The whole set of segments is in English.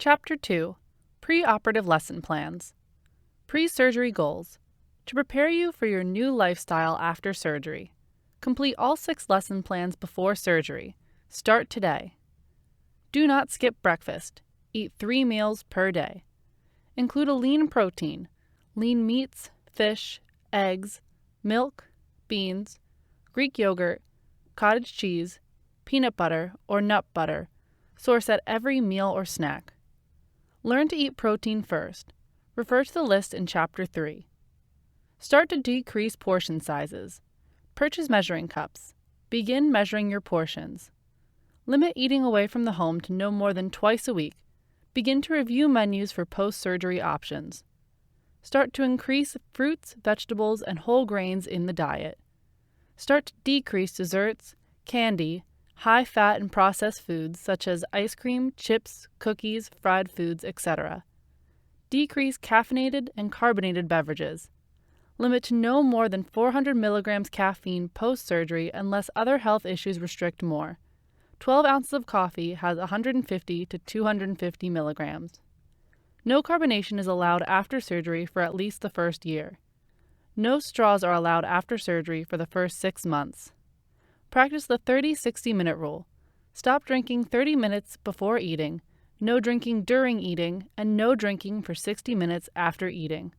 Chapter 2. Pre-operative lesson plans. Pre-surgery goals. To prepare you for your new lifestyle after surgery. Complete all 6 lesson plans before surgery. Start today. Do not skip breakfast. Eat 3 meals per day. Include a lean protein, lean meats, fish, eggs, milk, beans, Greek yogurt, cottage cheese, peanut butter, or nut butter, sourced at every meal or snack. Learn to eat protein first. Refer to the list in Chapter 3. Start to decrease portion sizes. Purchase measuring cups. Begin measuring your portions. Limit eating away from the home to no more than twice a week. Begin to review menus for post-surgery options. Start to increase fruits, vegetables, and whole grains in the diet. Start to decrease desserts, candy, high-fat and processed foods such as ice cream, chips, cookies, fried foods, etc. Decrease caffeinated and carbonated beverages. Limit to no more than 400 milligrams caffeine post-surgery unless other health issues restrict more. 12 ounces of coffee has 150 to 250 milligrams. No carbonation is allowed after surgery for at least the first year. No straws are allowed after surgery for the first 6 months. Practice the 30-60-minute rule. Stop drinking 30 minutes before eating, no drinking during eating, and no drinking for 60 minutes after eating.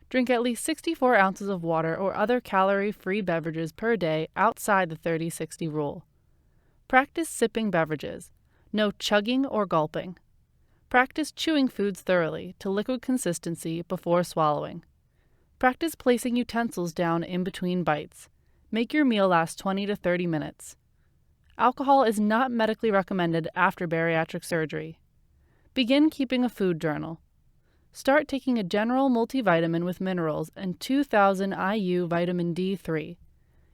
Drink at least 64 ounces of water or other calorie-free beverages per day outside the 30-60 rule. Practice sipping beverages. No chugging or gulping. Practice chewing foods thoroughly to liquid consistency before swallowing. Practice placing utensils down in between bites. Make your meal last 20 to 30 minutes. Alcohol is not medically recommended after bariatric surgery. Begin keeping a food journal. Start taking a general multivitamin with minerals and 2,000 IU vitamin D3.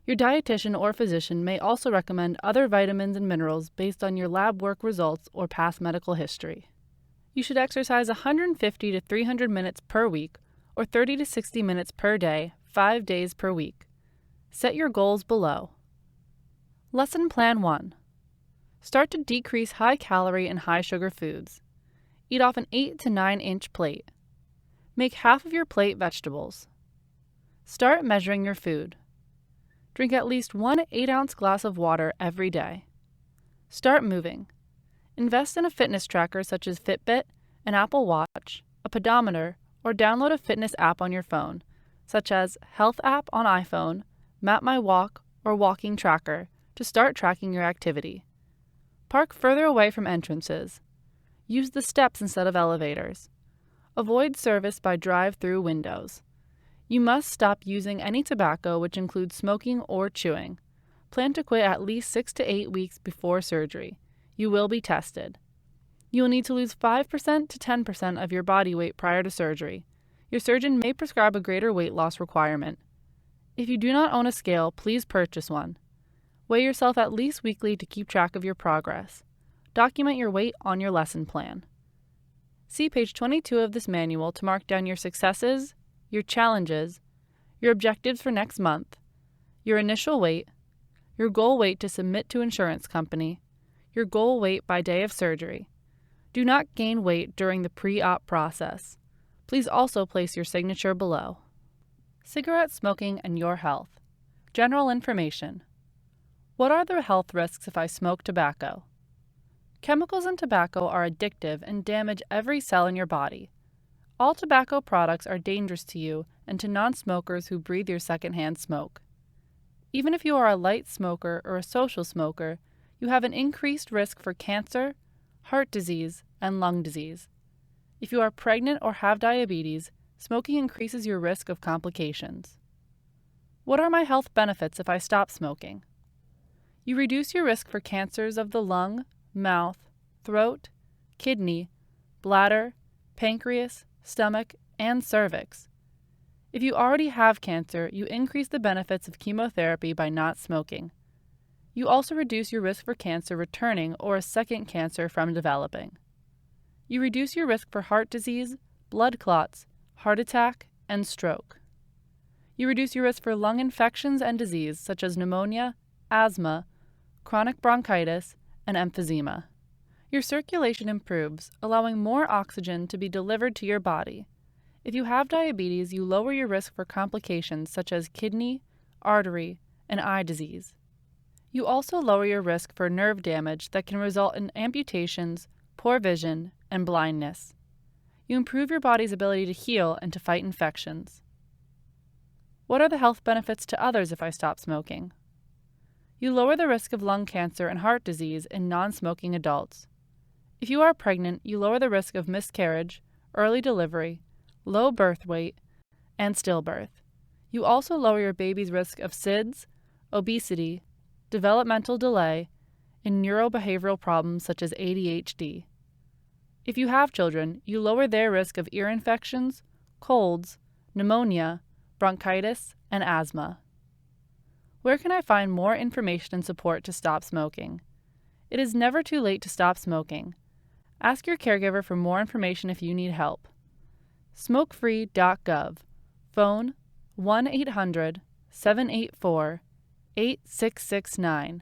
Your dietitian or physician may also recommend other vitamins and minerals based on your lab work results or past medical history. You should exercise 150 to 300 minutes per week or 30 to 60 minutes per day, 5 days per week. Set your goals below. Lesson Plan 1. Start to decrease high-calorie and high-sugar foods. Eat off an 8 to 9-inch plate. Make half of your plate vegetables. Start measuring your food. Drink at least 1 8-ounce glass of water every day. Start moving. Invest in a fitness tracker such as Fitbit, an Apple Watch, a pedometer, or download a fitness app on your phone, such as Health App on iPhone, Map My Walk, or Walking Tracker, to start tracking your activity. Park further away from entrances. Use the steps instead of elevators. Avoid service by drive-through windows. You must stop using any tobacco, which includes smoking or chewing. Plan to quit at least 6 to 8 weeks before surgery. You will be tested. You will need to lose 5% to 10% of your body weight prior to surgery. Your surgeon may prescribe a greater weight loss requirement. If you do not own a scale, please purchase one. Weigh yourself at least weekly to keep track of your progress. Document your weight on your lesson plan. See page 22 of this manual to mark down your successes, your challenges, your objectives for next month, your initial weight, your goal weight to submit to insurance company, your goal weight by day of surgery. Do not gain weight during the pre-op process. Please also place your signature below. Cigarette smoking and your health. General information. What are the health risks if I smoke tobacco? Chemicals in tobacco are addictive and damage every cell in your body. All tobacco products are dangerous to you and to non-smokers who breathe your secondhand smoke. Even if you are a light smoker or a social smoker, you have an increased risk for cancer, heart disease, and lung disease. If you are pregnant or have diabetes, smoking increases your risk of complications. What are my health benefits if I stop smoking? You reduce your risk for cancers of the lung, mouth, throat, kidney, bladder, pancreas, stomach, and cervix. If you already have cancer, you increase the benefits of chemotherapy by not smoking. You also reduce your risk for cancer returning or a second cancer from developing. You reduce your risk for heart disease, blood clots, heart attack, and stroke. You reduce your risk for lung infections and disease such as pneumonia, asthma, chronic bronchitis, and emphysema. Your circulation improves, allowing more oxygen to be delivered to your body. If you have diabetes, you lower your risk for complications such as kidney, artery, and eye disease. You also lower your risk for nerve damage that can result in amputations, poor vision, and blindness. You improve your body's ability to heal and to fight infections. What are the health benefits to others if I stop smoking? You lower the risk of lung cancer and heart disease in non-smoking adults. If you are pregnant, you lower the risk of miscarriage, early delivery, low birth weight, and stillbirth. You also lower your baby's risk of SIDS, obesity, developmental delay, and neurobehavioral problems such as ADHD. If you have children, you lower their risk of ear infections, colds, pneumonia, bronchitis, and asthma. Where can I find more information and support to stop smoking? It is never too late to stop smoking. Ask your caregiver for more information if you need help. Smokefree.gov. Phone 1-800-784-8669.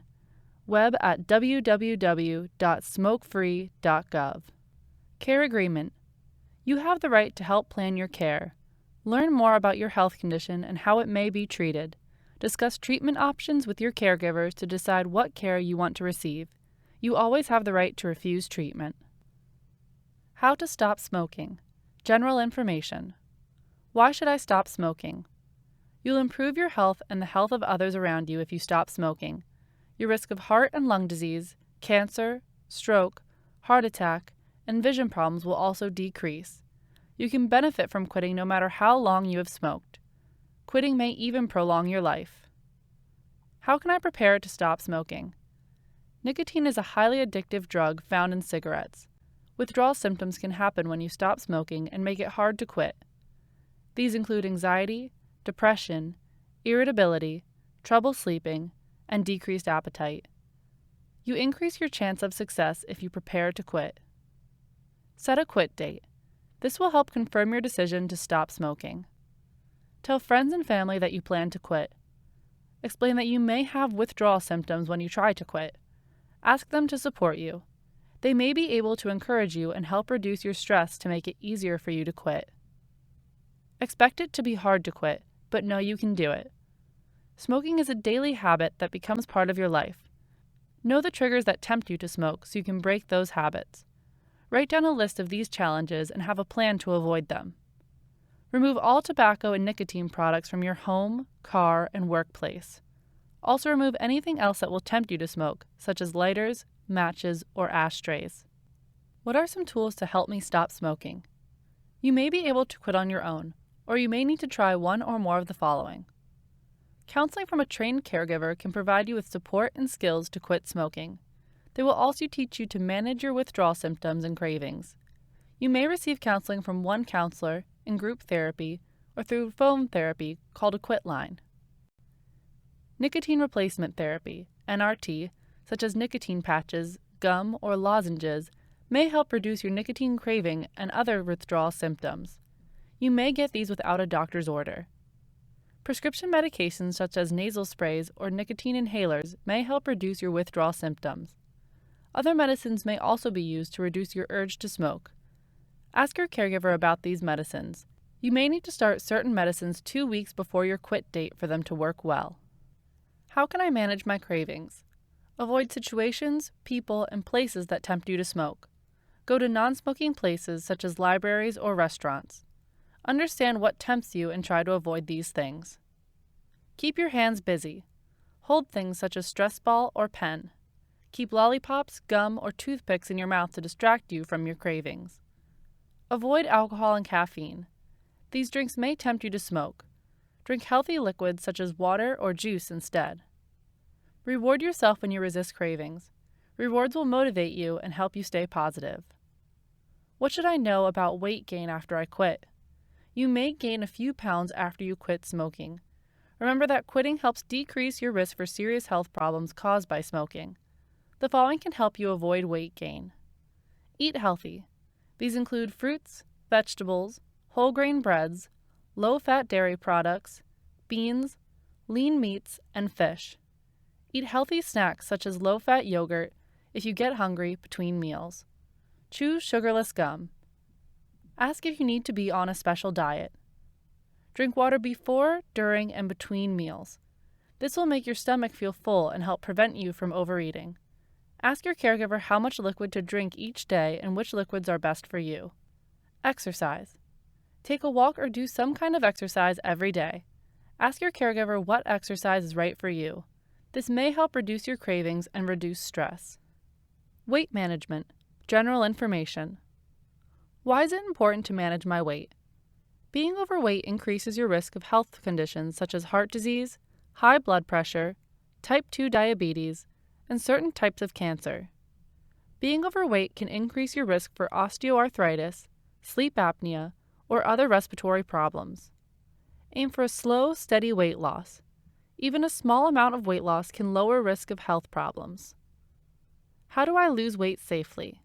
Web at www.smokefree.gov. Care Agreement. You have the right to help plan your care. Learn more about your health condition and how it may be treated. Discuss treatment options with your caregivers to decide what care you want to receive. You always have the right to refuse treatment. How to stop smoking. General information. Why should I stop smoking? You'll improve your health and the health of others around you if you stop smoking. Your risk of heart and lung disease, cancer, stroke, heart attack, and vision problems will also decrease. You can benefit from quitting no matter how long you have smoked. Quitting may even prolong your life. How can I prepare to stop smoking? Nicotine is a highly addictive drug found in cigarettes. Withdrawal symptoms can happen when you stop smoking and make it hard to quit. These include anxiety, depression, irritability, trouble sleeping, and decreased appetite. You increase your chance of success if you prepare to quit. Set a quit date. This will help confirm your decision to stop smoking. Tell friends and family that you plan to quit. Explain that you may have withdrawal symptoms when you try to quit. Ask them to support you. They may be able to encourage you and help reduce your stress to make it easier for you to quit. Expect it to be hard to quit, but know you can do it. Smoking is a daily habit that becomes part of your life. Know the triggers that tempt you to smoke so you can break those habits. Write down a list of these challenges and have a plan to avoid them. Remove all tobacco and nicotine products from your home, car, and workplace. Also remove anything else that will tempt you to smoke, such as lighters, matches, or ashtrays. What are some tools to help me stop smoking? You may be able to quit on your own, or you may need to try one or more of the following. Counseling from a trained caregiver can provide you with support and skills to quit smoking. They will also teach you to manage your withdrawal symptoms and cravings. You may receive counseling from one counselor, in group therapy, or through phone therapy called a quit line. Nicotine replacement therapy, NRT, such as nicotine patches, gum, or lozenges, may help reduce your nicotine craving and other withdrawal symptoms. You may get these without a doctor's order. Prescription medications such as nasal sprays or nicotine inhalers may help reduce your withdrawal symptoms. Other medicines may also be used to reduce your urge to smoke. Ask your caregiver about these medicines. You may need to start certain medicines 2 weeks before your quit date for them to work well. How can I manage my cravings? Avoid situations, people, and places that tempt you to smoke. Go to non-smoking places such as libraries or restaurants. Understand what tempts you and try to avoid these things. Keep your hands busy. Hold things such as stress ball or pen. Keep lollipops, gum, or toothpicks in your mouth to distract you from your cravings. Avoid alcohol and caffeine. These drinks may tempt you to smoke. Drink healthy liquids such as water or juice instead. Reward yourself when you resist cravings. Rewards will motivate you and help you stay positive. What should I know about weight gain after I quit? You may gain a few pounds after you quit smoking. Remember that quitting helps decrease your risk for serious health problems caused by smoking. The following can help you avoid weight gain. Eat healthy. These include fruits, vegetables, whole grain breads, low-fat dairy products, beans, lean meats, and fish. Eat healthy snacks such as low-fat yogurt if you get hungry between meals. Choose sugarless gum. Ask if you need to be on a special diet. Drink water before, during, and between meals. This will make your stomach feel full and help prevent you from overeating. Ask your caregiver how much liquid to drink each day and which liquids are best for you. Exercise. Take a walk or do some kind of exercise every day. Ask your caregiver what exercise is right for you. This may help reduce your cravings and reduce stress. Weight management. General information. Why is it important to manage my weight? Being overweight increases your risk of health conditions such as heart disease, high blood pressure, type 2 diabetes, and certain types of cancer. Being overweight can increase your risk for osteoarthritis, sleep apnea, or other respiratory problems. Aim for a slow, steady weight loss. Even a small amount of weight loss can lower risk of health problems. How do I lose weight safely?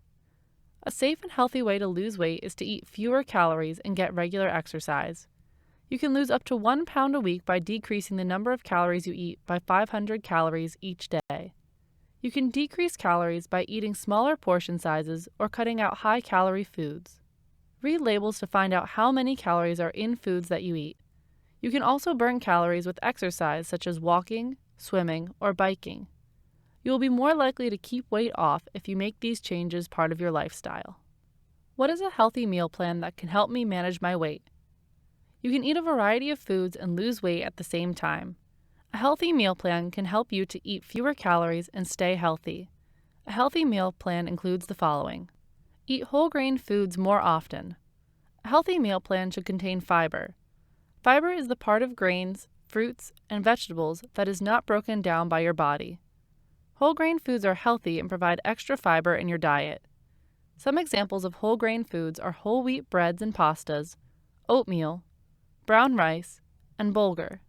A safe and healthy way to lose weight is to eat fewer calories and get regular exercise. You can lose up to 1 pound a week by decreasing the number of calories you eat by 500 calories each day. You can decrease calories by eating smaller portion sizes or cutting out high-calorie foods. Read labels to find out how many calories are in foods that you eat. You can also burn calories with exercise such as walking, swimming, or biking. You will be more likely to keep weight off if you make these changes part of your lifestyle. What is a healthy meal plan that can help me manage my weight? You can eat a variety of foods and lose weight at the same time. A healthy meal plan can help you to eat fewer calories and stay healthy. A healthy meal plan includes the following. Eat whole grain foods more often. A healthy meal plan should contain fiber. Fiber is the part of grains, fruits, and vegetables that is not broken down by your body. Whole grain foods are healthy and provide extra fiber in your diet. Some examples of whole grain foods are whole wheat breads and pastas, oatmeal, brown rice, and bulgur.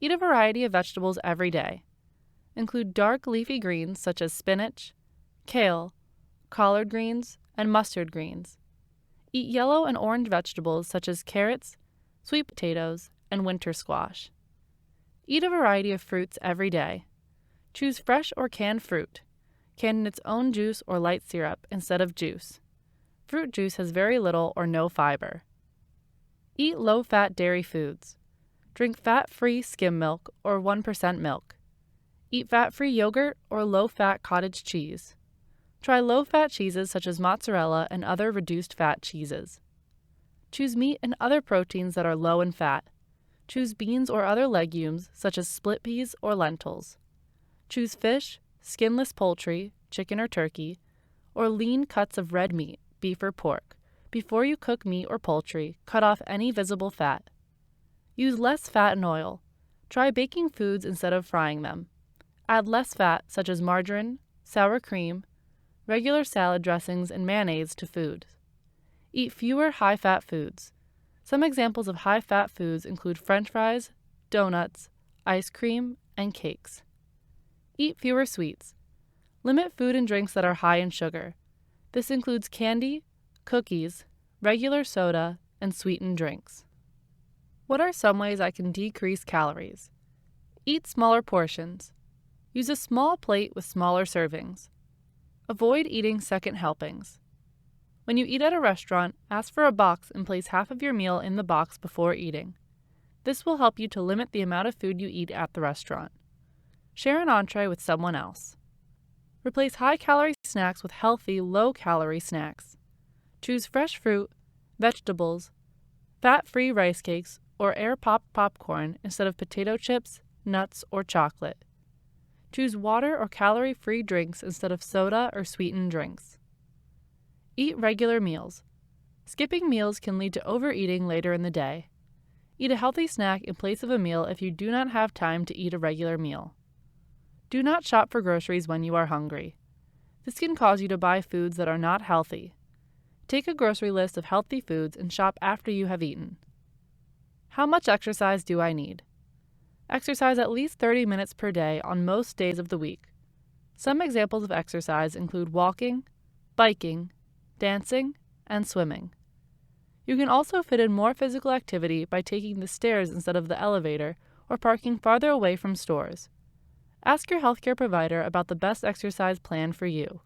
Eat a variety of vegetables every day. Include dark leafy greens such as spinach, kale, collard greens, and mustard greens. Eat yellow and orange vegetables such as carrots, sweet potatoes, and winter squash. Eat a variety of fruits every day. Choose fresh or canned fruit, canned in its own juice or light syrup instead of juice. Fruit juice has very little or no fiber. Eat low-fat dairy foods. Drink fat-free skim milk or 1% milk. Eat fat-free yogurt or low-fat cottage cheese. Try low-fat cheeses such as mozzarella and other reduced-fat cheeses. Choose meat and other proteins that are low in fat. Choose beans or other legumes such as split peas or lentils. Choose fish, skinless poultry, chicken or turkey, or lean cuts of red meat, beef or pork. Before you cook meat or poultry, cut off any visible fat. Use less fat and oil. Try baking foods instead of frying them. Add less fat, such as margarine, sour cream, regular salad dressings, and mayonnaise to foods. Eat fewer high-fat foods. Some examples of high-fat foods include French fries, donuts, ice cream, and cakes. Eat fewer sweets. Limit food and drinks that are high in sugar. This includes candy, cookies, regular soda, and sweetened drinks. What are some ways I can decrease calories? Eat smaller portions. Use a small plate with smaller servings. Avoid eating second helpings. When you eat at a restaurant, ask for a box and place half of your meal in the box before eating. This will help you to limit the amount of food you eat at the restaurant. Share an entree with someone else. Replace high-calorie snacks with healthy, low-calorie snacks. Choose fresh fruit, vegetables, fat-free rice cakes, or air-popped popcorn instead of potato chips, nuts, or chocolate. Choose water or calorie-free drinks instead of soda or sweetened drinks. Eat regular meals. Skipping meals can lead to overeating later in the day. Eat a healthy snack in place of a meal if you do not have time to eat a regular meal. Do not shop for groceries when you are hungry. This can cause you to buy foods that are not healthy. Take a grocery list of healthy foods and shop after you have eaten. How much exercise do I need? Exercise at least 30 minutes per day on most days of the week. Some examples of exercise include walking, biking, dancing, and swimming. You can also fit in more physical activity by taking the stairs instead of the elevator or parking farther away from stores. Ask your healthcare provider about the best exercise plan for you.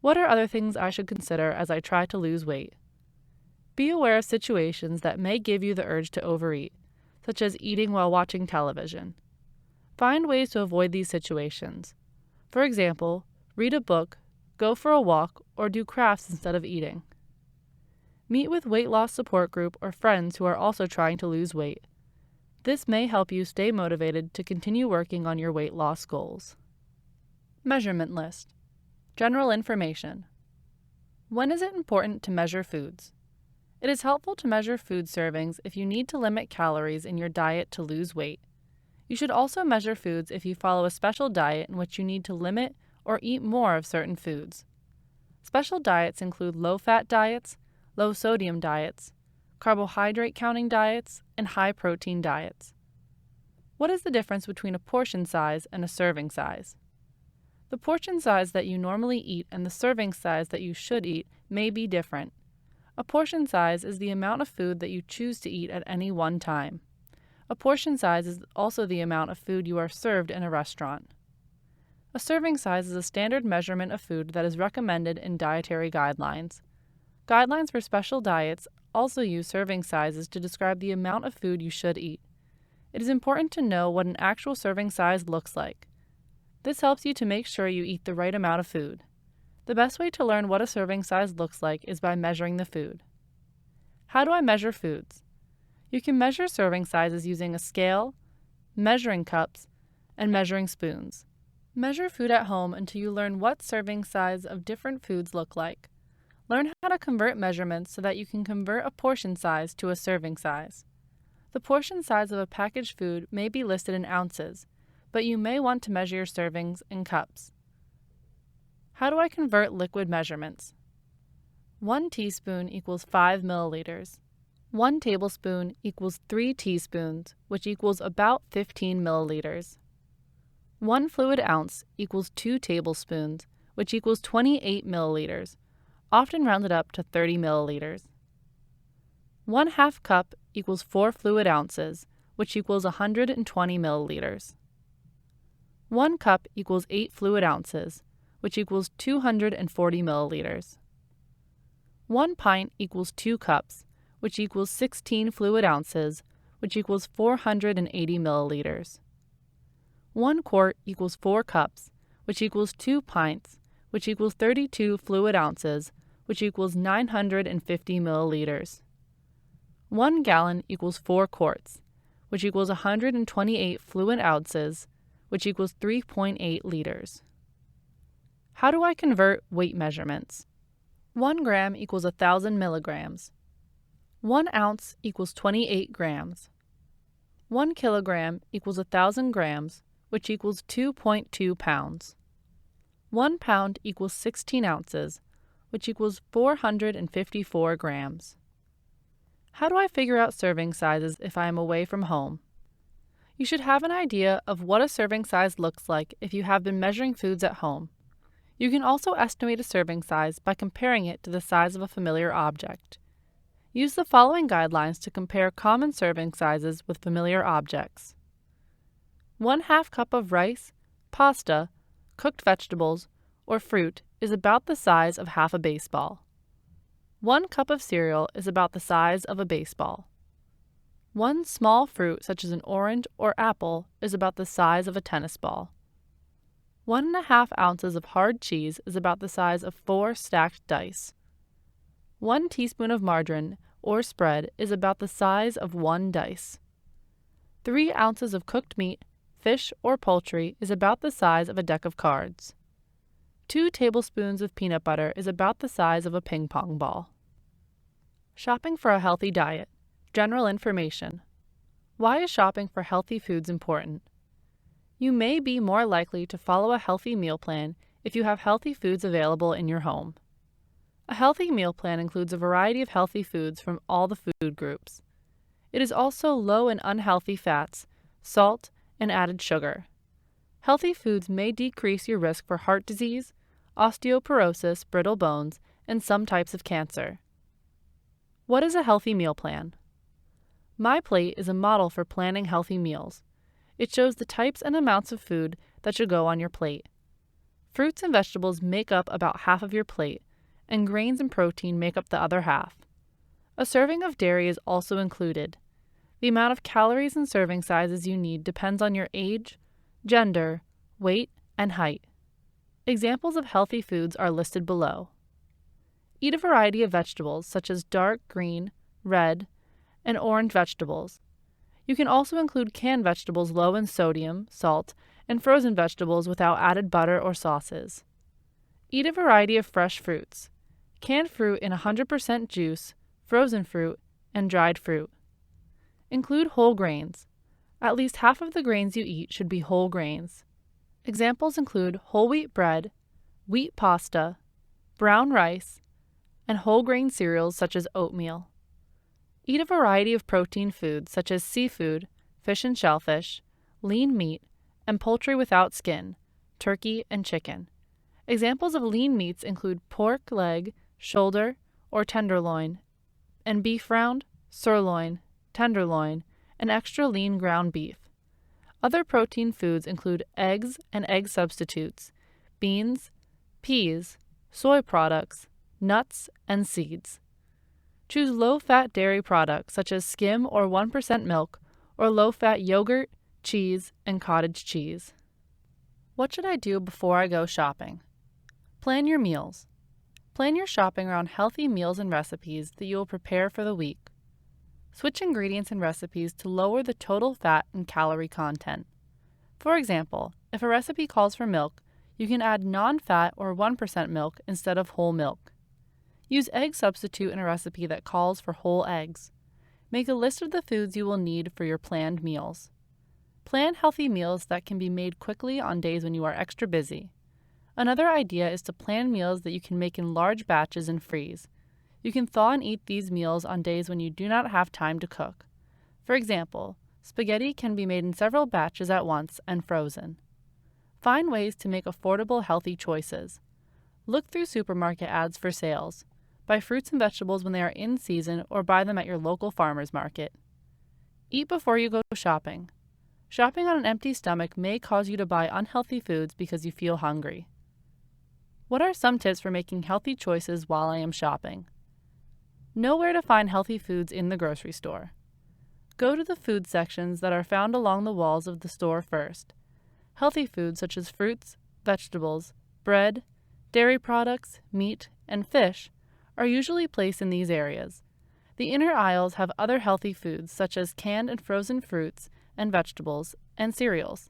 What are other things I should consider as I try to lose weight? Be aware of situations that may give you the urge to overeat, such as eating while watching television. Find ways to avoid these situations. For example, read a book, go for a walk, or do crafts instead of eating. Meet with weight loss support group or friends who are also trying to lose weight. This may help you stay motivated to continue working on your weight loss goals. Measurement list. General information. When is it important to measure foods? It is helpful to measure food servings if you need to limit calories in your diet to lose weight. You should also measure foods if you follow a special diet in which you need to limit or eat more of certain foods. Special diets include low-fat diets, low-sodium diets, carbohydrate counting diets, and high-protein diets. What is the difference between a portion size and a serving size? The portion size that you normally eat and the serving size that you should eat may be different. A portion size is the amount of food that you choose to eat at any one time. A portion size is also the amount of food you are served in a restaurant. A serving size is a standard measurement of food that is recommended in dietary guidelines. Guidelines for special diets also use serving sizes to describe the amount of food you should eat. It is important to know what an actual serving size looks like. This helps you to make sure you eat the right amount of food. The best way to learn what a serving size looks like is by measuring the food. How do I measure foods? You can measure serving sizes using a scale, measuring cups, and measuring spoons. Measure food at home until you learn what serving size of different foods look like. Learn how to convert measurements so that you can convert a portion size to a serving size. The portion size of a packaged food may be listed in ounces, but you may want to measure your servings in cups. How do I convert liquid measurements? 1 teaspoon equals 5 milliliters. 1 tablespoon equals 3 teaspoons, which equals about 15 milliliters. 1 fluid ounce equals 2 tablespoons, which equals 28 milliliters, often rounded up to 30 milliliters. 1/2 cup equals 4 fluid ounces, which equals 120 milliliters. 1 cup equals 8 fluid ounces, which equals 240 milliliters. 1 pint equals 2 cups, which equals 16 fluid ounces, which equals 480 milliliters. 1 quart equals 4 cups, which equals 2 pints, which equals 32 fluid ounces, which equals 950 milliliters. 1 gallon equals 4 quarts, which equals 128 fluid ounces, which equals 3.8 liters. How do I convert weight measurements? 1 gram equals 1,000 milligrams. 1 ounce equals 28 grams. 1 kilogram equals 1,000 grams, which equals 2.2 pounds. 1 pound equals 16 ounces, which equals 454 grams. How do I figure out serving sizes if I am away from home? You should have an idea of what a serving size looks like if you have been measuring foods at home. You can also estimate a serving size by comparing it to the size of a familiar object. Use the following guidelines to compare common serving sizes with familiar objects. 1/2 cup of rice, pasta, cooked vegetables, or fruit is about the size of half a baseball. 1 cup of cereal is about the size of a baseball. 1 small fruit, such as an orange or apple, is about the size of a tennis ball. 1.5 ounces of hard cheese is about the size of 4 stacked dice. 1 teaspoon of margarine or spread is about the size of 1 dice. 3 ounces of cooked meat, fish, or poultry is about the size of a deck of cards. 2 tablespoons of peanut butter is about the size of a ping pong ball. Shopping for a healthy diet. General information. Why is shopping for healthy foods important? You may be more likely to follow a healthy meal plan if you have healthy foods available in your home. A healthy meal plan includes a variety of healthy foods from all the food groups. It is also low in unhealthy fats, salt, and added sugar. Healthy foods may decrease your risk for heart disease, osteoporosis, brittle bones, and some types of cancer. What is a healthy meal plan? My Plate is a model for planning healthy meals. It shows the types and amounts of food that should go on your plate. Fruits and vegetables make up about half of your plate, and grains and protein make up the other half. A serving of dairy is also included. The amount of calories and serving sizes you need depends on your age, gender, weight, and height. Examples of healthy foods are listed below. Eat a variety of vegetables such as dark green, red, and orange vegetables. You can also include canned vegetables low in sodium, salt, and frozen vegetables without added butter or sauces. Eat a variety of fresh fruits. Canned fruit in 100% juice, frozen fruit, and dried fruit. Include whole grains. At least half of the grains you eat should be whole grains. Examples include whole wheat bread, wheat pasta, brown rice, and whole grain cereals such as oatmeal. Eat a variety of protein foods such as seafood, fish and shellfish, lean meat, and poultry without skin, turkey and chicken. Examples of lean meats include pork leg, shoulder, or tenderloin, and beef round, sirloin, tenderloin, and extra lean ground beef. Other protein foods include eggs and egg substitutes, beans, peas, soy products, nuts, and seeds. Choose low-fat dairy products such as skim or 1% milk, or low-fat yogurt, cheese, and cottage cheese. What should I do before I go shopping? Plan your meals. Plan your shopping around healthy meals and recipes that you will prepare for the week. Switch ingredients and recipes to lower the total fat and calorie content. For example, if a recipe calls for milk, you can add non-fat or 1% milk instead of whole milk. Use egg substitute in a recipe that calls for whole eggs. Make a list of the foods you will need for your planned meals. Plan healthy meals that can be made quickly on days when you are extra busy. Another idea is to plan meals that you can make in large batches and freeze. You can thaw and eat these meals on days when you do not have time to cook. For example, spaghetti can be made in several batches at once and frozen. Find ways to make affordable, healthy choices. Look through supermarket ads for sales. Buy fruits and vegetables when they are in season or buy them at your local farmer's market. Eat before you go shopping. Shopping on an empty stomach may cause you to buy unhealthy foods because you feel hungry. What are some tips for making healthy choices while I am shopping? Know where to find healthy foods in the grocery store. Go to the food sections that are found along the walls of the store first. Healthy foods such as fruits, vegetables, bread, dairy products, meat, and fish are usually placed in these areas. The inner aisles have other healthy foods such as canned and frozen fruits and vegetables and cereals.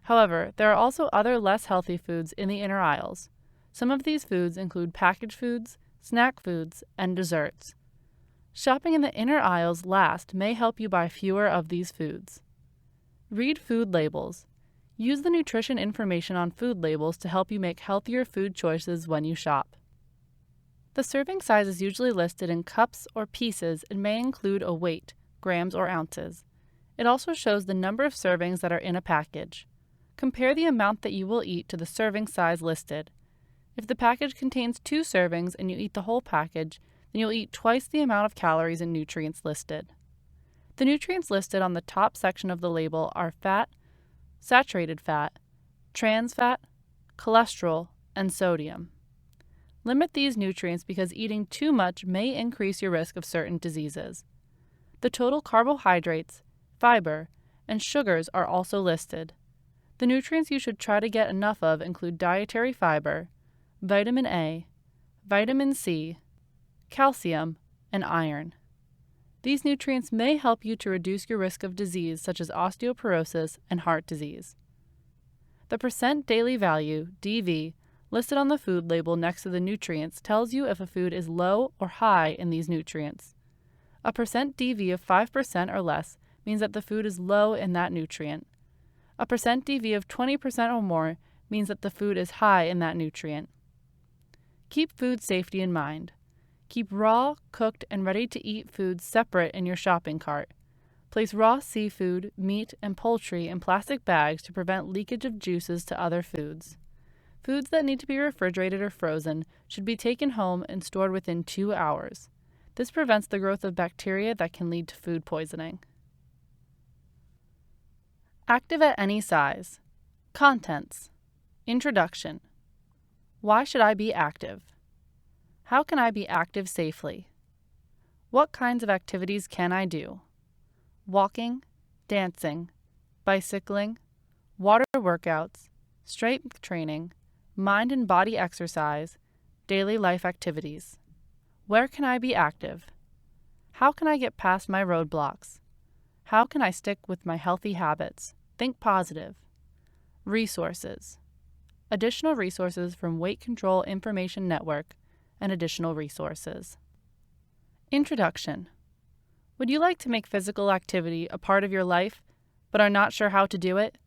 However, there are also other less healthy foods in the inner aisles. Some of these foods include packaged foods, snack foods, and desserts. Shopping in the inner aisles last may help you buy fewer of these foods. Read food labels. Use the nutrition information on food labels to help you make healthier food choices when you shop. The serving size is usually listed in cups or pieces and may include a weight, grams or ounces. It also shows the number of servings that are in a package. Compare the amount that you will eat to the serving size listed. If the package contains 2 servings and you eat the whole package, then you'll eat twice the amount of calories and nutrients listed. The nutrients listed on the top section of the label are fat, saturated fat, trans fat, cholesterol, and sodium. Limit these nutrients because eating too much may increase your risk of certain diseases. The total carbohydrates, fiber, and sugars are also listed. The nutrients you should try to get enough of include dietary fiber, vitamin A, vitamin C, calcium, and iron. These nutrients may help you to reduce your risk of disease such as osteoporosis and heart disease. The percent daily value, DV, listed on the food label next to the nutrients tells you if a food is low or high in these nutrients. A percent DV of 5% or less means that the food is low in that nutrient. A percent DV of 20% or more means that the food is high in that nutrient. Keep food safety in mind. Keep raw, cooked, and ready-to-eat foods separate in your shopping cart. Place raw seafood, meat, and poultry in plastic bags to prevent leakage of juices to other foods. Foods that need to be refrigerated or frozen should be taken home and stored within 2 hours. This prevents the growth of bacteria that can lead to food poisoning. Active at any size. Contents. Introduction. Why should I be active? How can I be active safely? What kinds of activities can I do? Walking, dancing, bicycling, water workouts, strength training, mind and body exercise, daily life activities. Where can I be active? How can I get past my roadblocks? How can I stick with my healthy habits? Think positive. Resources. Additional resources from Weight Control Information Network and additional resources. Introduction. Would you like to make physical activity a part of your life, but are not sure how to do it?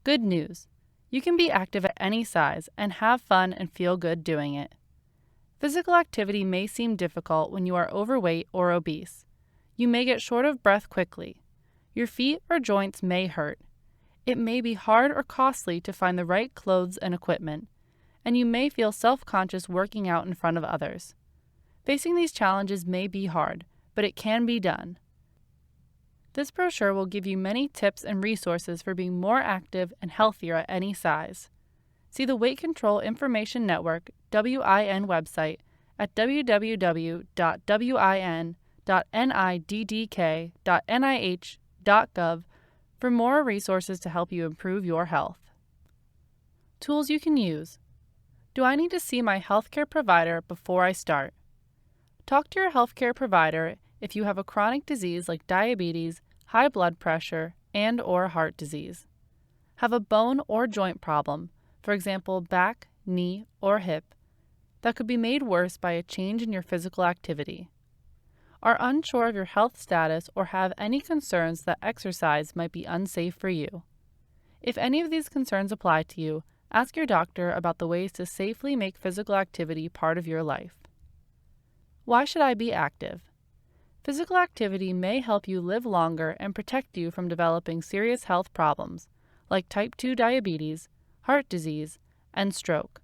Good news. You can be active at any size and have fun and feel good doing it. Physical activity may seem difficult when you are overweight or obese. You may get short of breath quickly. Your feet or joints may hurt. It may be hard or costly to find the right clothes and equipment, and you may feel self-conscious working out in front of others. Facing these challenges may be hard, but it can be done. This brochure will give you many tips and resources for being more active and healthier at any size. See the Weight Control Information Network WIN website at www.win.niddk.nih.gov for more resources to help you improve your health. Tools you can use. Do I need to see my healthcare provider before I start? Talk to your healthcare provider if you have a chronic disease like diabetes, high blood pressure, and/or heart disease. Have a bone or joint problem, for example, back, knee, or hip, that could be made worse by a change in your physical activity. Are unsure of your health status or have any concerns that exercise might be unsafe for you. If any of these concerns apply to you, ask your doctor about the ways to safely make physical activity part of your life. Why should I be active? Physical activity may help you live longer and protect you from developing serious health problems like type 2 diabetes, heart disease, and stroke.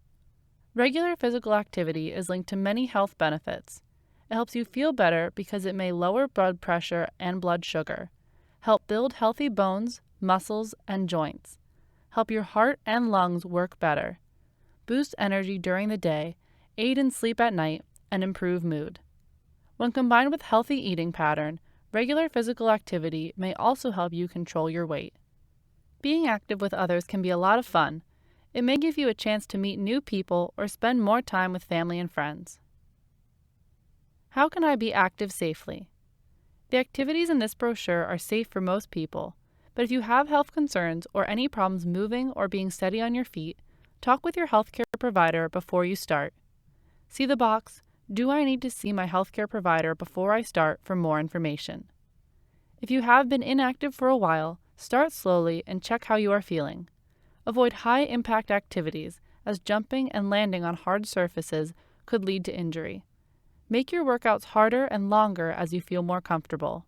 Regular physical activity is linked to many health benefits. It helps you feel better because it may lower blood pressure and blood sugar, help build healthy bones, muscles, and joints, help your heart and lungs work better, boost energy during the day, aid in sleep at night, and improve mood. When combined with healthy eating pattern, regular physical activity may also help you control your weight. Being active with others can be a lot of fun. It may give you a chance to meet new people or spend more time with family and friends. How can I be active safely? The activities in this brochure are safe for most people, but if you have health concerns or any problems moving or being steady on your feet, talk with your healthcare provider before you start. See the box, "Do I need to see my healthcare provider before I start?" for more information. If you have been inactive for a while, start slowly and check how you are feeling. Avoid high-impact activities, as jumping and landing on hard surfaces could lead to injury. Make your workouts harder and longer as you feel more comfortable.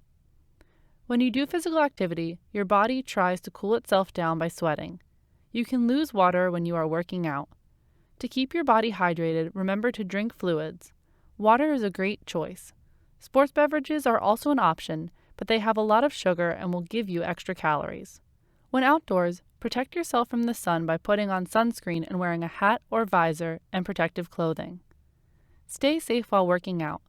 When you do physical activity, your body tries to cool itself down by sweating. You can lose water when you are working out. To keep your body hydrated, remember to drink fluids. Water is a great choice. Sports beverages are also an option, but they have a lot of sugar and will give you extra calories. When outdoors, protect yourself from the sun by putting on sunscreen and wearing a hat or visor and protective clothing. Stay safe while working out.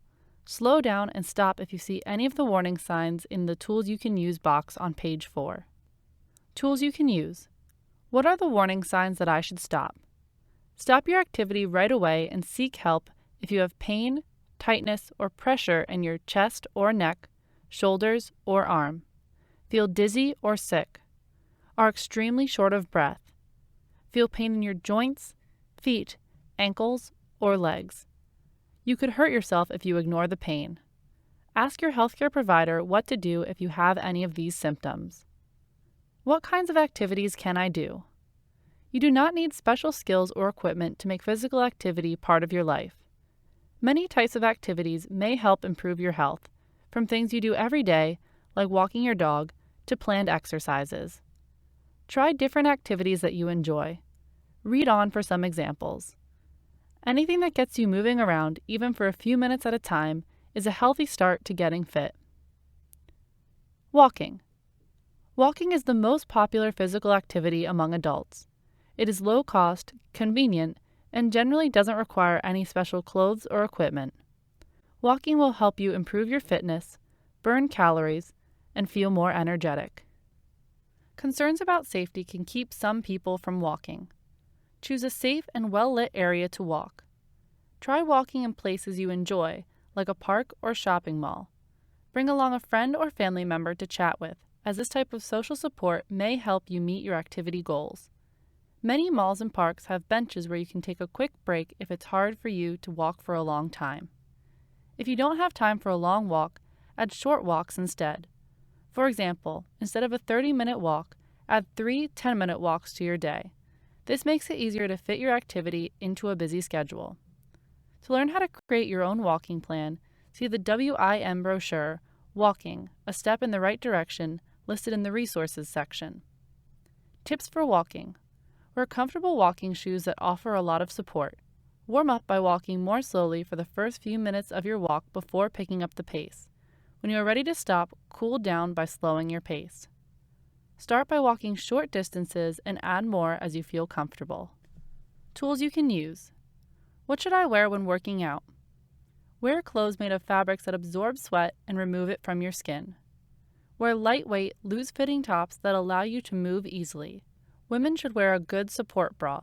Slow down and stop if you see any of the warning signs in the Tools You Can Use box on page 4. Tools you can use. What are the warning signs that I should stop? Stop your activity right away and seek help if you have pain, tightness, or pressure in your chest or neck, shoulders, or arm. Feel dizzy or sick. Are extremely short of breath. Feel pain in your joints, feet, ankles, or legs. You could hurt yourself if you ignore the pain. Ask your healthcare provider what to do if you have any of these symptoms. What kinds of activities can I do? You do not need special skills or equipment to make physical activity part of your life. Many types of activities may help improve your health, from things you do every day, like walking your dog, to planned exercises. Try different activities that you enjoy. Read on for some examples. Anything that gets you moving around, even for a few minutes at a time, is a healthy start to getting fit. Walking. Walking is the most popular physical activity among adults. It is low cost, convenient, and generally doesn't require any special clothes or equipment. Walking will help you improve your fitness, burn calories, and feel more energetic. Concerns about safety can keep some people from walking. Choose a safe and well-lit area to walk. Try walking in places you enjoy, like a park or shopping mall. Bring along a friend or family member to chat with, as this type of social support may help you meet your activity goals. Many malls and parks have benches where you can take a quick break if it's hard for you to walk for a long time. If you don't have time for a long walk, add short walks instead. For example, instead of a 30-minute walk, add 3 10-minute walks to your day. This makes it easier to fit your activity into a busy schedule. To learn how to create your own walking plan, see the WIM brochure, Walking, A Step in the Right Direction, listed in the Resources section. Tips for walking. Wear comfortable walking shoes that offer a lot of support. Warm up by walking more slowly for the first few minutes of your walk before picking up the pace. When you are ready to stop, cool down by slowing your pace. Start by walking short distances and add more as you feel comfortable. Tools you can use. What should I wear when working out? Wear clothes made of fabrics that absorb sweat and remove it from your skin. Wear lightweight, loose-fitting tops that allow you to move easily. Women should wear a good support bra.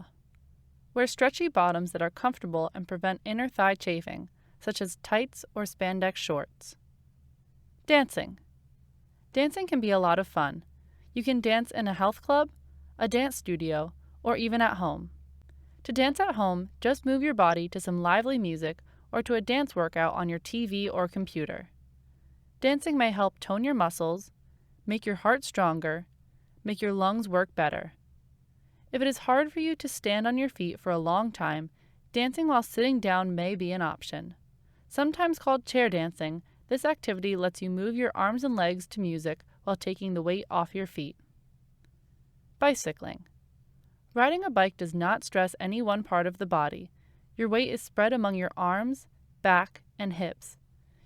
Wear stretchy bottoms that are comfortable and prevent inner thigh chafing, such as tights or spandex shorts. Dancing. Dancing can be a lot of fun. You can dance in a health club, a dance studio, or even at home. To dance at home, just move your body to some lively music or to a dance workout on your TV or computer. Dancing may help tone your muscles, make your heart stronger, make your lungs work better. If it is hard for you to stand on your feet for a long time, dancing while sitting down may be an option. Sometimes called chair dancing, this activity lets you move your arms and legs to music while taking the weight off your feet. Bicycling. Riding a bike does not stress any one part of the body. Your weight is spread among your arms, back, and hips.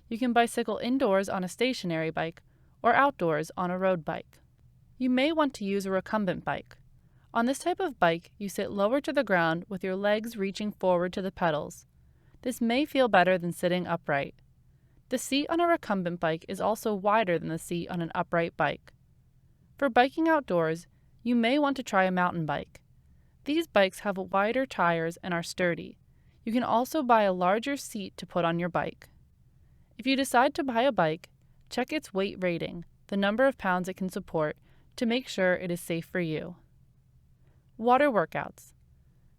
You can bicycle indoors on a stationary bike or outdoors on a road bike. You may want to use a recumbent bike. On this type of bike, you sit lower to the ground with your legs reaching forward to the pedals. This may feel better than sitting upright. The seat on a recumbent bike is also wider than the seat on an upright bike. For biking outdoors, you may want to try a mountain bike. These bikes have wider tires and are sturdy. You can also buy a larger seat to put on your bike. If you decide to buy a bike, check its weight rating, the number of pounds it can support, to make sure it is safe for you. Water workouts.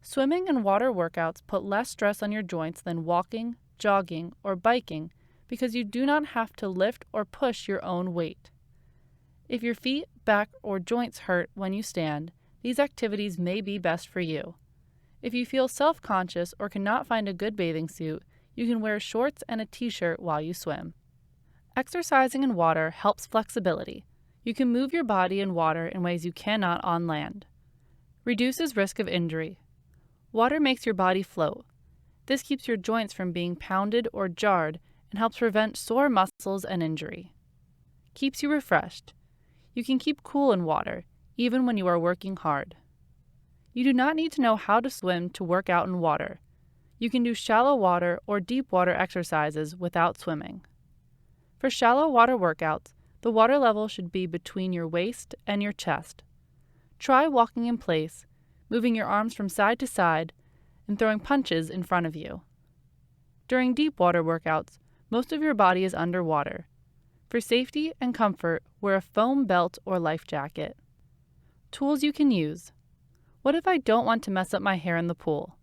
Swimming and water workouts put less stress on your joints than walking, jogging, or biking because you do not have to lift or push your own weight. If your feet, back, or joints hurt when you stand, these activities may be best for you. If you feel self-conscious or cannot find a good bathing suit, you can wear shorts and a t-shirt while you swim. Exercising in water helps flexibility. You can move your body in water in ways you cannot on land. Reduces risk of injury. Water makes your body float. This keeps your joints from being pounded or jarred and helps prevent sore muscles and injury. Keeps you refreshed. You can keep cool in water, even when you are working hard. You do not need to know how to swim to work out in water. You can do shallow water or deep water exercises without swimming. For shallow water workouts, the water level should be between your waist and your chest. Try walking in place, moving your arms from side to side, and throwing punches in front of you. During deep water workouts, most of your body is underwater. For safety and comfort, wear a foam belt or life jacket. Tools you can use. What if I don't want to mess up my hair in the pool?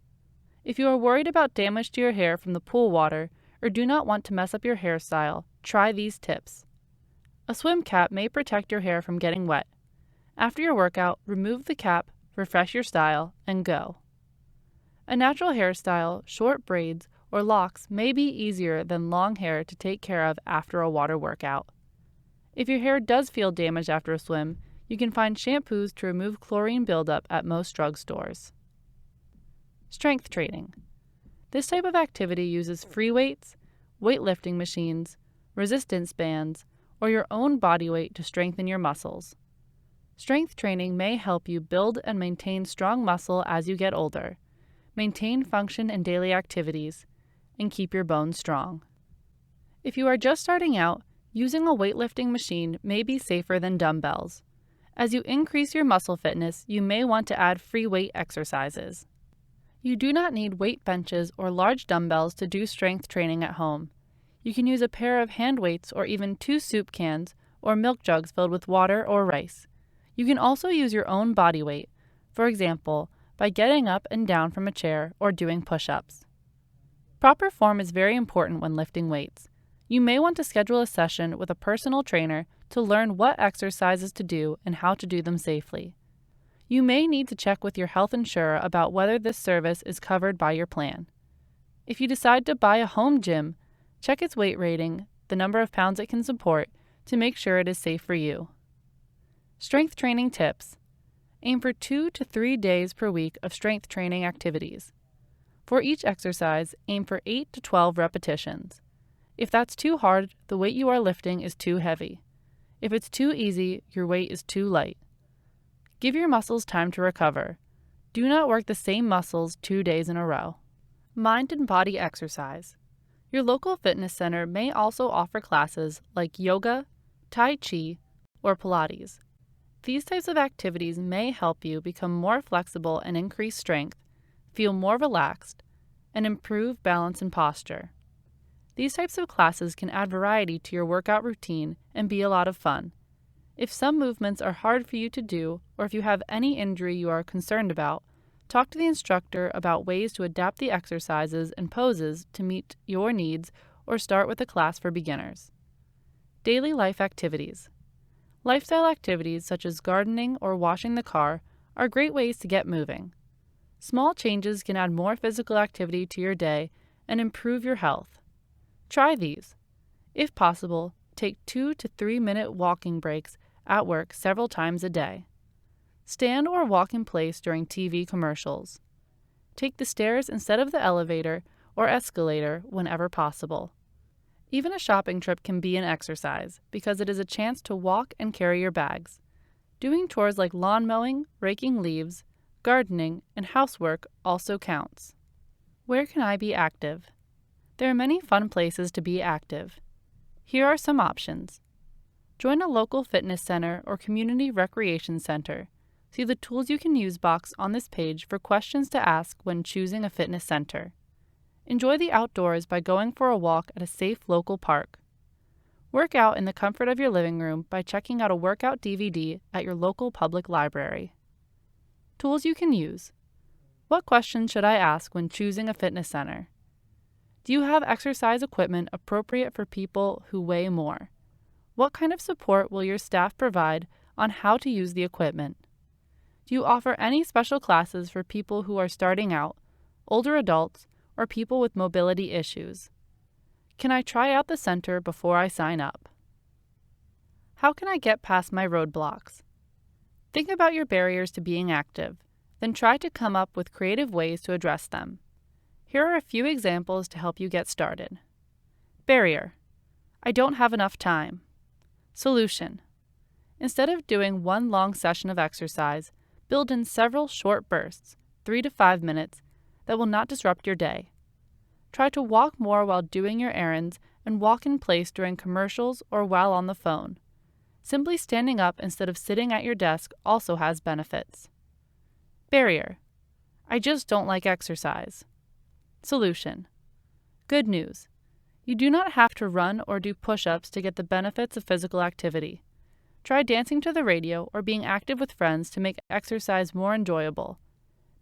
If you are worried about damage to your hair from the pool water or do not want to mess up your hairstyle, try these tips. A swim cap may protect your hair from getting wet. After your workout, remove the cap, refresh your style, and go. A natural hairstyle, short braids, or locks may be easier than long hair to take care of after a water workout. If your hair does feel damaged after a swim, you can find shampoos to remove chlorine buildup at most drugstores. Strength training. This type of activity uses free weights, weightlifting machines, resistance bands, or your own body weight to strengthen your muscles. Strength training may help you build and maintain strong muscle as you get older. maintain function in daily activities, and keep your bones strong. If you are just starting out, using a weightlifting machine may be safer than dumbbells. As you increase your muscle fitness, you may want to add free weight exercises. You do not need weight benches or large dumbbells to do strength training at home. You can use a pair of hand weights or even 2 soup cans or milk jugs filled with water or rice. You can also use your own body weight, for example, by getting up and down from a chair or doing push-ups. Proper form is very important when lifting weights. You may want to schedule a session with a personal trainer to learn what exercises to do and how to do them safely. You may need to check with your health insurer about whether this service is covered by your plan. If you decide to buy a home gym, check its weight rating, the number of pounds it can support, to make sure it is safe for you. Strength training tips. Aim for 2 to 3 days per week of strength training activities. For each exercise, aim for 8 to 12 repetitions. If that's too hard, the weight you are lifting is too heavy. If it's too easy, your weight is too light. Give your muscles time to recover. Do not work the same muscles 2 days in a row. Mind and body exercise. Your local fitness center may also offer classes like yoga, tai chi, or Pilates. These types of activities may help you become more flexible and increase strength, feel more relaxed, and improve balance and posture. These types of classes can add variety to your workout routine and be a lot of fun. If some movements are hard for you to do, or if you have any injury you are concerned about, talk to the instructor about ways to adapt the exercises and poses to meet your needs, or start with a class for beginners. Daily life activities. Lifestyle activities such as gardening or washing the car are great ways to get moving. Small changes can add more physical activity to your day and improve your health. Try these. If possible, take 2 to 3 minute walking breaks at work several times a day. Stand or walk in place during TV commercials. Take the stairs instead of the elevator or escalator whenever possible. Even a shopping trip can be an exercise because it is a chance to walk and carry your bags. Doing chores like lawn mowing, raking leaves, gardening, and housework also counts. Where can I be active? There are many fun places to be active. Here are some options. Join a local fitness center or community recreation center. See the Tools You Can Use box on this page for questions to ask when choosing a fitness center. Enjoy the outdoors by going for a walk at a safe local park. Work out in the comfort of your living room by checking out a workout DVD at your local public library. Tools you can use. What questions should I ask when choosing a fitness center? Do you have exercise equipment appropriate for people who weigh more? What kind of support will your staff provide on how to use the equipment? Do you offer any special classes for people who are starting out, older adults, or people with mobility issues? Can I try out the center before I sign up? How can I get past my roadblocks? Think about your barriers to being active, then try to come up with creative ways to address them. Here are a few examples to help you get started. Barrier: I don't have enough time. Solution: instead of doing one long session of exercise, build in several short bursts, 3 to 5 minutes, that will not disrupt your day. Try to walk more while doing your errands and walk in place during commercials or while on the phone. Simply standing up instead of sitting at your desk also has benefits. Barrier: I just don't like exercise. Solution: good news. You do not have to run or do push-ups to get the benefits of physical activity. Try dancing to the radio or being active with friends to make exercise more enjoyable.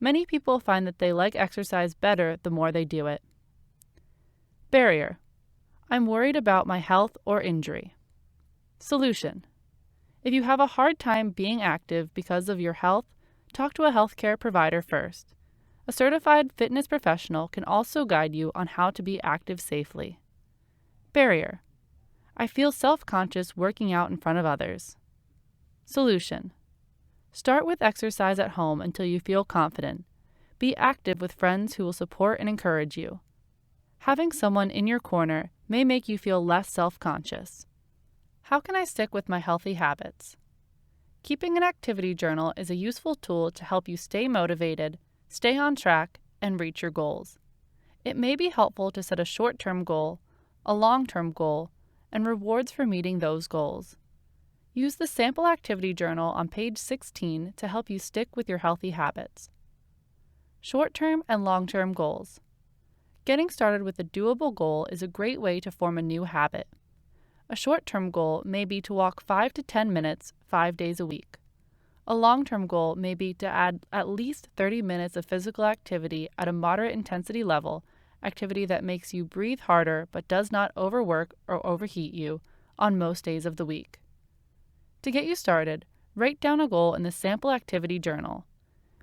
Many people find that they like exercise better the more they do it. Barrier: I'm worried about my health or injury. Solution: if you have a hard time being active because of your health, talk to a healthcare provider first. A certified fitness professional can also guide you on how to be active safely. Barrier: I feel self-conscious working out in front of others. Solution: start with exercise at home until you feel confident. Be active with friends who will support and encourage you. Having someone in your corner may make you feel less self-conscious. How can I stick with my healthy habits? Keeping an activity journal is a useful tool to help you stay motivated, stay on track, and reach your goals. It may be helpful to set a short-term goal, a long-term goal, and rewards for meeting those goals. Use the sample activity journal on page 16 to help you stick with your healthy habits. Short-term and long-term goals. Getting started with a doable goal is a great way to form a new habit. A short-term goal may be to walk 5 to 10 minutes 5 days a week. A long-term goal may be to add at least 30 minutes of physical activity at a moderate intensity level, activity that makes you breathe harder but does not overwork or overheat you on most days of the week. To get you started, write down a goal in the sample activity journal.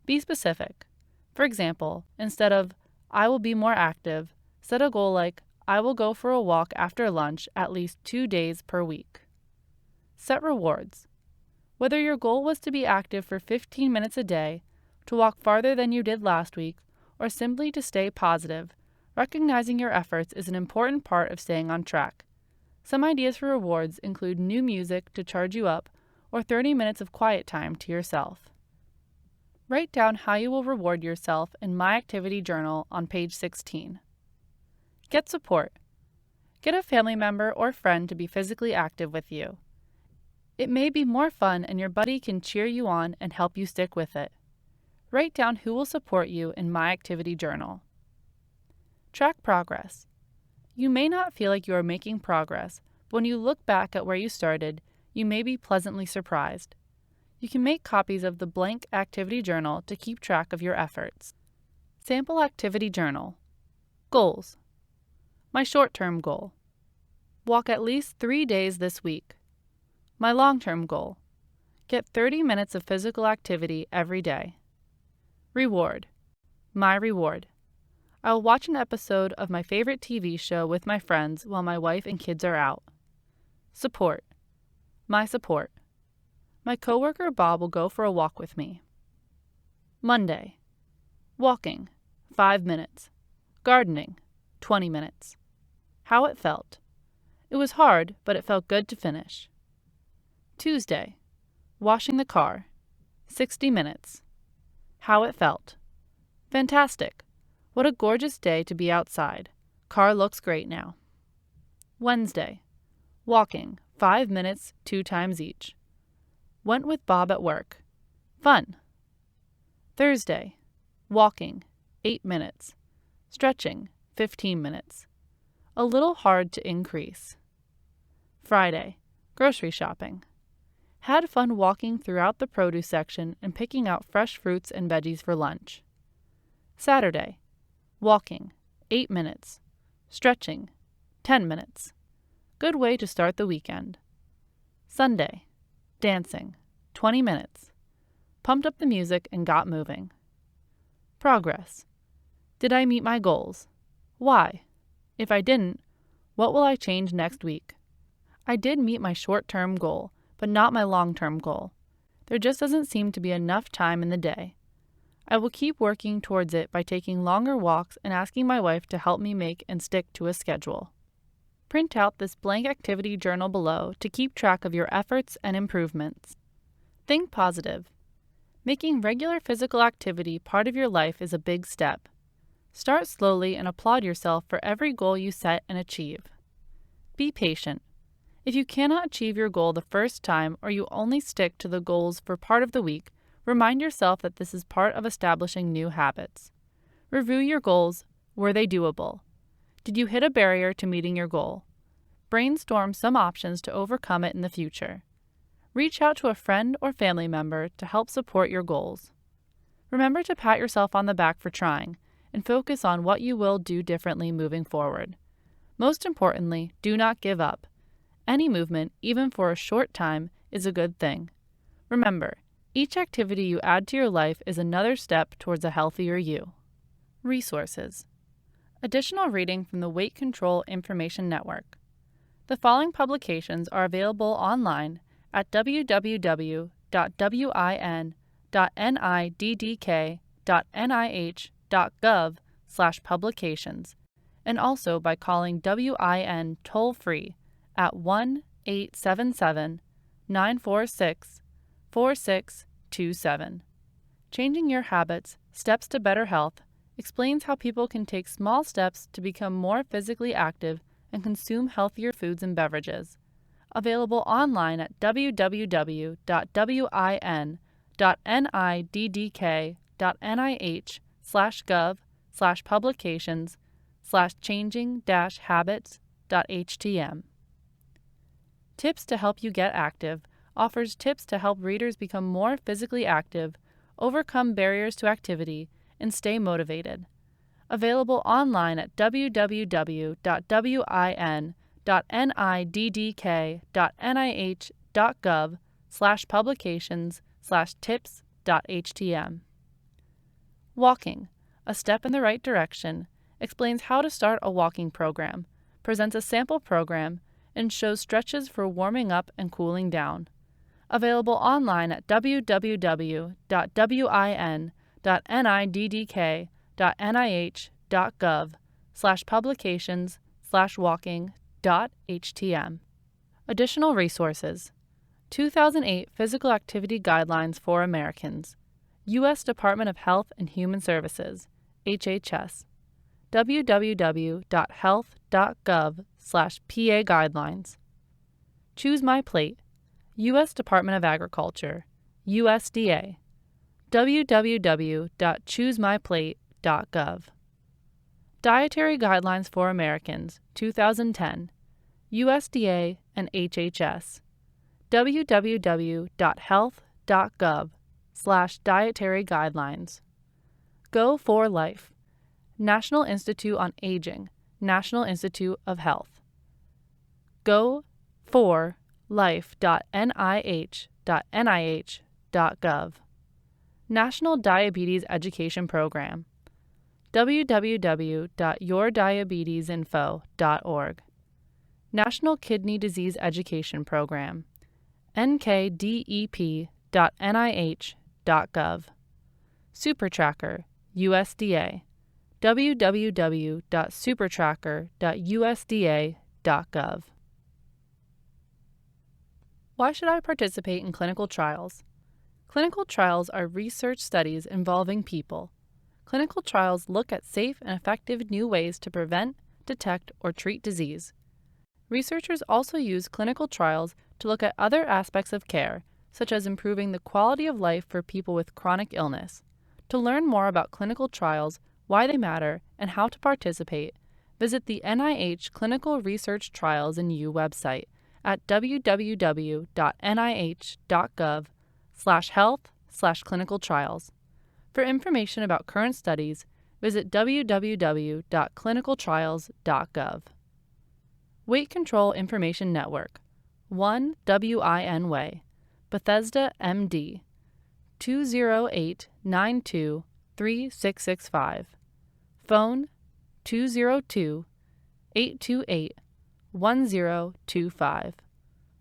Be specific. For example, instead of, "I will be more active," set a goal like, "I will go for a walk after lunch at least 2 days per week." Set rewards. Whether your goal was to be active for 15 minutes a day, to walk farther than you did last week, or simply to stay positive, recognizing your efforts is an important part of staying on track. Some ideas for rewards include new music to charge you up or 30 minutes of quiet time to yourself. Write down how you will reward yourself in My Activity Journal on page 16. Get support. Get a family member or friend to be physically active with you. It may be more fun and your buddy can cheer you on and help you stick with it. Write down who will support you in My Activity Journal. Track progress. You may not feel like you are making progress, but when you look back at where you started, you may be pleasantly surprised. You can make copies of the blank activity journal to keep track of your efforts. Sample activity journal. Goals. My short-term goal. Walk at least 3 days this week. My long-term goal. Get 30 minutes of physical activity every day. Reward. My reward. I will watch an episode of my favorite TV show with my friends while my wife and kids are out. Support. My support. My coworker Bob will go for a walk with me. Monday. Walking, 5 minutes. Gardening, 20 minutes. How it felt. It was hard, but it felt good to finish. Tuesday. Washing the car, 60 minutes. How it felt. Fantastic. What a gorgeous day to be outside. Car looks great now. Wednesday. Walking, 5 minutes 2 times each. Went with Bob at work. Fun. Thursday. Walking, 8 minutes. Stretching, 15 minutes. A little hard to increase. Friday. Grocery shopping. Had fun walking throughout the produce section and picking out fresh fruits and veggies for lunch. Saturday. Walking, 8 minutes. Stretching, 10 minutes. Good way to start the weekend. Sunday. Dancing, 20 minutes. Pumped up the music and got moving. Progress. Did I meet my goals? Why? If I didn't, what will I change next week? I did meet my short-term goal, but not my long-term goal. There just doesn't seem to be enough time in the day. I will keep working towards it by taking longer walks and asking my wife to help me make and stick to a schedule. Print out this blank activity journal below to keep track of your efforts and improvements. Think positive. Making regular physical activity part of your life is a big step. Start slowly and applaud yourself for every goal you set and achieve. Be patient. If you cannot achieve your goal the first time or you only stick to the goals for part of the week, remind yourself that this is part of establishing new habits. Review your goals. Were they doable? Did you hit a barrier to meeting your goal? Brainstorm some options to overcome it in the future. Reach out to a friend or family member to help support your goals. Remember to pat yourself on the back for trying and focus on what you will do differently moving forward. Most importantly, do not give up. Any movement, even for a short time, is a good thing. Remember, each activity you add to your life is another step towards a healthier you. Resources. Additional reading from the Weight Control Information Network. The following publications are available online at www.win.niddk.nih.gov/publications and also by calling WIN toll-free at 1-877-946-4627. Changing your habits, steps to better health, explains how people can take small steps to become more physically active and consume healthier foods and beverages. Available online at www.win.niddk.nih/gov/publications/changing-habits.htm. Tips to Help You Get Active offers tips to help readers become more physically active, overcome barriers to activity, and stay motivated. Available online at www.win.niddk.nih.gov/publications/tips.htm. Walking, A Step in the Right Direction, explains how to start a walking program, presents a sample program, and shows stretches for warming up and cooling down. Available online at www.win.niddk.nih.gov/publications/walking.htm. Additional resources: 2008 Physical Activity Guidelines for Americans, U.S. Department of Health and Human Services, HHS, www.health.gov/PA Guidelines. Choose My Plate, U.S. Department of Agriculture, USDA, www.choosemyplate.gov. Dietary Guidelines for Americans, 2010, USDA and HHS, www.health.gov/dietary guidelines. Go for Life, National Institute on Aging, National Institute of Health. go4life.nih.nih.gov. National Diabetes Education Program, www.yourdiabetesinfo.org. National Kidney Disease Education Program, nkdep.nih.gov. SuperTracker, USDA, www.supertracker.usda.gov. Why should I participate in clinical trials? Clinical trials are research studies involving people. Clinical trials look at safe and effective new ways to prevent, detect, or treat disease. Researchers also use clinical trials to look at other aspects of care, such as improving the quality of life for people with chronic illness. To learn more about clinical trials, why they matter, and how to participate, visit the NIH Clinical Research Trials in You website at www.nih.gov/health/clinical trials. For information about current studies, visit www.clinicaltrials.gov. Weight Control Information Network, 1 WIN Way, Bethesda, MD, 208-92-3665. Phone 202-828-1025.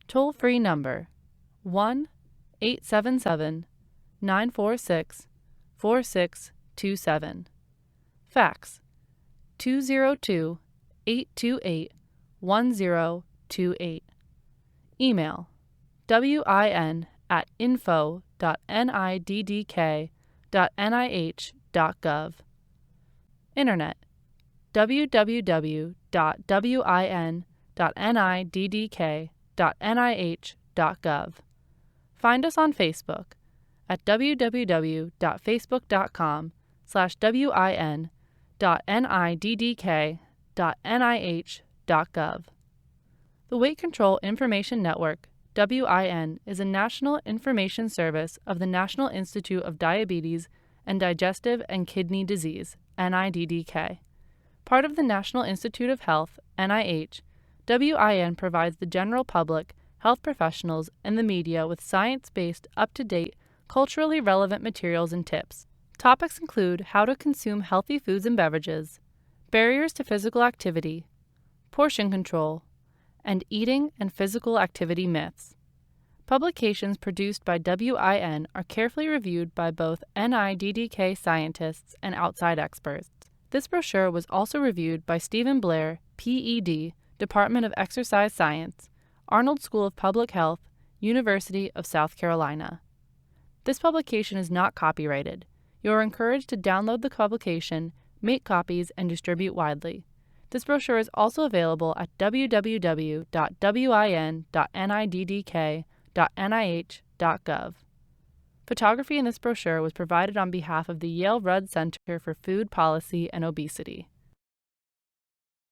Toll-free number 1-877-946-4627. Fax 202-828-1028. Email win@info.niddk.nih.gov. Internet www.win.niddk.nih.gov. Find us on Facebook at www.facebook.com/win.niddk.nih.gov. The Weight Control Information Network, WIN, is a national information service of the National Institute of Diabetes and Digestive and Kidney Disease, NIDDK. Part of the National Institute of Health, NIH, WIN provides the general public, health professionals, and the media with science-based, up-to-date, culturally relevant materials and tips. Topics include how to consume healthy foods and beverages, barriers to physical activity, portion control, and eating and physical activity myths. Publications produced by WIN are carefully reviewed by both NIDDK scientists and outside experts. This brochure was also reviewed by Stephen Blair, PED, Department of Exercise Science, Arnold School of Public Health, University of South Carolina. This publication is not copyrighted. You are encouraged to download the publication, Make copies and distribute widely. This brochure is also available at www.win.niddk.nih.gov. Photography in this brochure was provided on behalf of the Yale Rudd Center for Food Policy and Obesity.